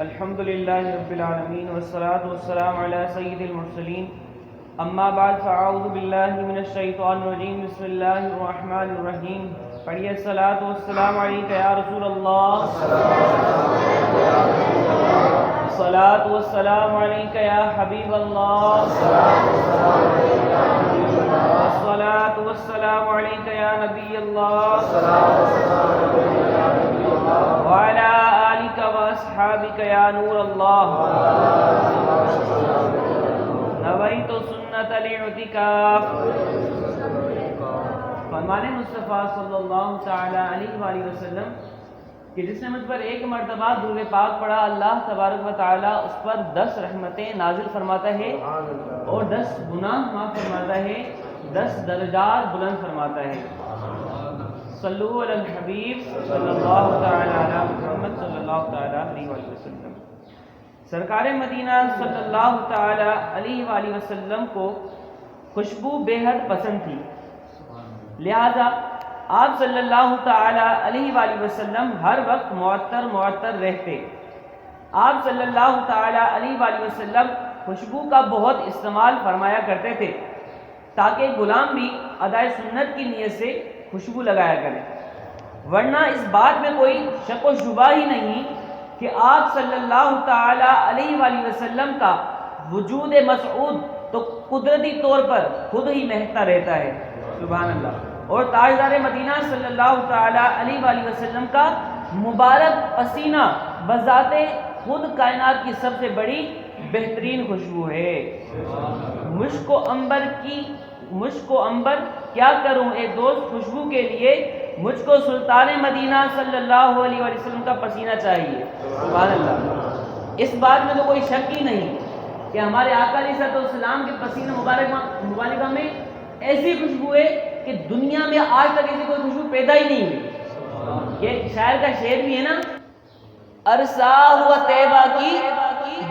الحمد للہ رب العالمین والصلاة والسلام علی سید المرسلین اما بعد فاعوذ باللہ من الشیطان الرجیم بسم اللہ الرحمن الرحیم پڑھیے الصلاۃ والسلام علیک یا رسول اللہ الصلاۃ والسلام علیک یا حبیب اللہ الصلاۃ والسلام علیک یا نبی اللہ وعلی آلک واصحابک یا نور اللہ نویت سنت الاعتکاف۔ فرمان مصطفیٰ صلی اللہ تعالی علیہ وآلہ وسلم کہ جس نے مجھ پر ایک مرتبہ درود پاک پڑھا اللہ تبارک و تعالی اس پر 10 رحمتیں نازل فرماتا ہے اور 10 گناہ معاف فرماتا ہے، 10 درجات بلند فرماتا ہے۔ صلو علی الحبیب صلی اللہ تعالی علی محمد صلی اللہ تعالی علیہ وآلہ وسلم۔ سرکار مدینہ صلی اللہ تعالی علیہ وآلہ وسلم کو خوشبو بے حد پسند تھی، لہذا آپ صلی اللہ تعالی علیہ وآلہ وسلم ہر وقت معطر رہتے۔ آپ صلی اللہ تعالی علیہ وآلہ وسلم خوشبو کا بہت استعمال فرمایا کرتے تھے تاکہ غلام بھی ادائے سنت کی نیت سے خوشبو لگایا کرے، ورنہ اس بات میں کوئی شک و شبہ ہی نہیں کہ آپ صلی اللہ تعالی علیہ وآلہ وسلم کا وجود مسعود تو قدرتی طور پر خود ہی مہکتا رہتا ہے، سبحان اللہ، اور تاجدار مدینہ صلی اللہ تعالی علیہ وآلہ وسلم کا مبارک پسینہ بذات خود کائنات کی سب سے بڑی بہترین خوشبو ہے۔ مشک و عنبر کیا کروں اے دوست خوشبو کے لیے، مجھ کو سلطان مدینہ صلی اللہ علیہ وآلہ وسلم کا پسینہ چاہیے، سبحان اللہ۔ اس بات میں تو کوئی شک ہی نہیں کہ ہمارے آقا علیہ السلام کے پسینہ مبارکہ میں ایسی خوشبو ہے کہ دنیا میں آج تک ایسی کوئی خوشبو پیدا ہی نہیں ہوئی۔ یہ شاعر کا شعر بھی ہے نا، عرصہ ہوا طیبہ کی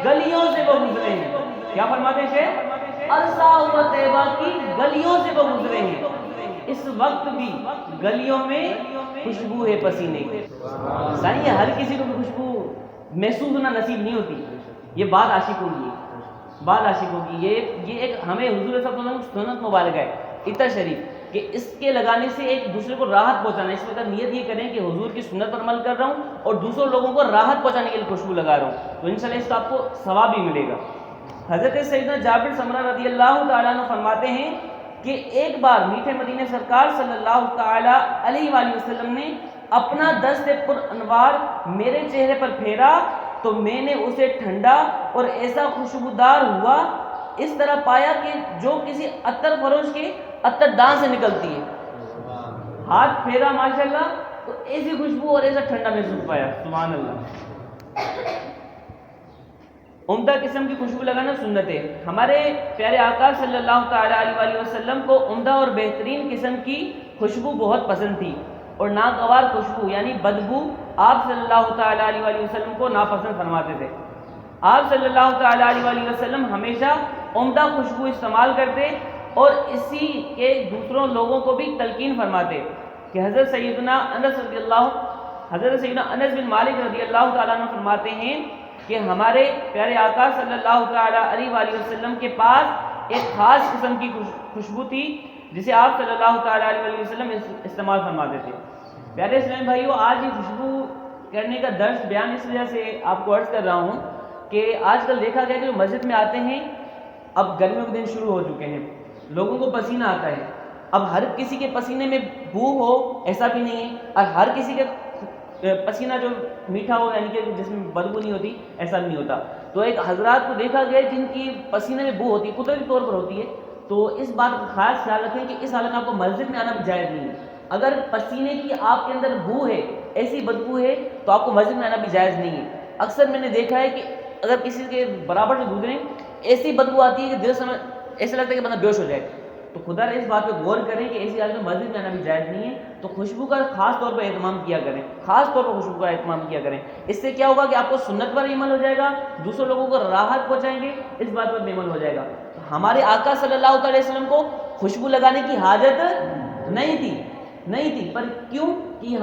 گلیوں سے وہ گزرے ہیں، کیا فرماتے ہیں شعر؟ عرصہ ہوا طیبہ کی گلیوں سے وہ گزرے ہیں، اس وقت بھی گلیوں میں خوشبو ہے پسینے کی۔ صحیح ہے، ہر کسی کو بھی خوشبو محسوس ہونا نصیب نہیں ہوتی، یہ بات عاشقوں کی ہے، بات عاشقوں کی۔ یہ ایک ہمیں حضور صلی اللہ علیہ وسلم سنت مبارک ہے، عطر شریف، کہ اس کے لگانے سے ایک دوسرے کو راحت پہنچانا۔ اس وقت نیت یہ کریں کہ حضور کی سنت پر عمل کر رہا ہوں اور دوسرے لوگوں کو راحت پہنچانے کے لیے خوشبو لگا رہا ہوں، تو انشاءاللہ اس کا آپ کو ثواب بھی ملے گا۔ حضرت سیدنا جابر سمرہ رضی اللہ تعالیٰ عنہ فرماتے ہیں کہ ایک بار میٹھے مدینے سرکار صلی اللہ تعالی علیہ وآلہ وسلم نے اپنا دست پر انوار میرے چہرے پر پھیرا تو میں نے اسے ٹھنڈا اور ایسا خوشبودار ہوا اس طرح پایا کہ جو کسی عطر فروش کے عطر دان سے نکلتی ہے۔ ہاتھ پھیرا ماشاءاللہ تو ایسی خوشبو اور ایسا ٹھنڈا محسوس پایا، سبحان اللہ۔ عمدہ قسم کی خوشبو لگانا سنت ہے۔ ہمارے پیارے آقا صلی اللہ تعالی علیہ وآلہ وسلم کو عمدہ اور بہترین قسم کی خوشبو بہت پسند تھی، اور ناگوار خوشبو یعنی بدبو آپ صلی اللہ تعالی علیہ وآلہ وسلم کو ناپسند فرماتے تھے۔ آپ صلی اللہ تعالی علیہ وآلہ وسلم ہمیشہ عمدہ خوشبو استعمال کرتے اور اسی کے دوسروں لوگوں کو بھی تلقین فرماتے کہ حضرت سیدنا انس بن مالک رضی اللہ تعالیٰ عنہ فرماتے ہیں کہ ہمارے پیارے آقا صلی اللہ تعالی علیہ وآلہ وسلم کے پاس ایک خاص قسم کی خوشبو تھی جسے آپ صلی اللہ تعالی علیہ وآلہ وسلم استعمال فرماتے تھے۔ پیارے اسلام بھائیو، آج یہ خوشبو کرنے کا درس بیان اس وجہ سے آپ کو عرض کر رہا ہوں کہ آج کل دیکھا گیا کہ جو مسجد میں آتے ہیں، اب گرمیوں کے دن شروع ہو چکے ہیں، لوگوں کو پسینہ آتا ہے، اب ہر کسی کے پسینے میں بو ہو ایسا بھی نہیں ہے، اور ہر کسی کے پسینہ جو میٹھا ہو یعنی کہ جس میں بدبو نہیں ہوتی ایسا نہیں ہوتا۔ تو ایک حضرات کو دیکھا گیا جن کی پسینے میں بو ہوتی ہے، قدرتی طور پر ہوتی ہے، تو اس بات کا خاص خیال رکھیں کہ اس حالت میں آپ کو مسجد میں آنا بھی جائز نہیں ہے۔ اگر پسینے کی آپ کے اندر بو ہے، ایسی بدبو ہے، تو آپ کو مسجد میں آنا بھی جائز نہیں ہے۔ اکثر میں نے دیکھا ہے کہ اگر کسی کے برابر سے گزریں ایسی بدبو آتی ہے کہ دل سمجھ ایسا لگتا ہے کہ بندہ بیہوش ہو جائے، تو خدا اس بات پہ غور کریں کہ ایسی حالت میں مسجد میں آنا بھی جائز نہیں ہے۔ تو خوشبو کا خاص طور پر اہتمام کیا کریں، خاص طور پر خوشبو کا اہتمام کیا کریں۔ اس سے کیا ہوگا کہ آپ کو سنت پر عمل ہو جائے گا، دوسرے لوگوں کو راحت پہنچائیں گے، اس بات پر عمل ہو جائے گا۔ ہمارے آقا صلی اللہ علیہ وسلم کو خوشبو لگانے کی حاجت نہیں تھی، پر کیوں کہ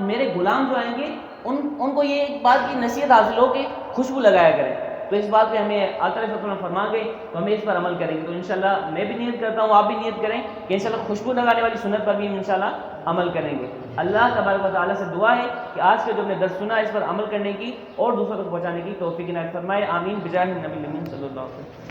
میرے غلام جو آئیں گے ان کو یہ ایک بات کی نصیحت حاصل ہو کہ خوشبو لگایا کریں. تو اس بات پہ ہمیں آقا صلی اللہ علیہ وسلم فرما گئے تو ہمیں اس پر عمل کریں گے. تو انشاءاللہ میں بھی نیت کرتا ہوں، آپ بھی نیت کریں کہ انشاءاللہ خوشبو لگانے والی سنت پر بھی ہم انشاءاللہ عمل کریں گے. اللہ تبارک و تعالیٰ سے دعا ہے کہ آج کا جو ہم نے درس سنا اس پر عمل کرنے کی اور دوسروں تک پہنچانے کی توفیق عنایت فرمائے. آمین بجاہ النبی الامین صلی اللہ علیہ وسلم.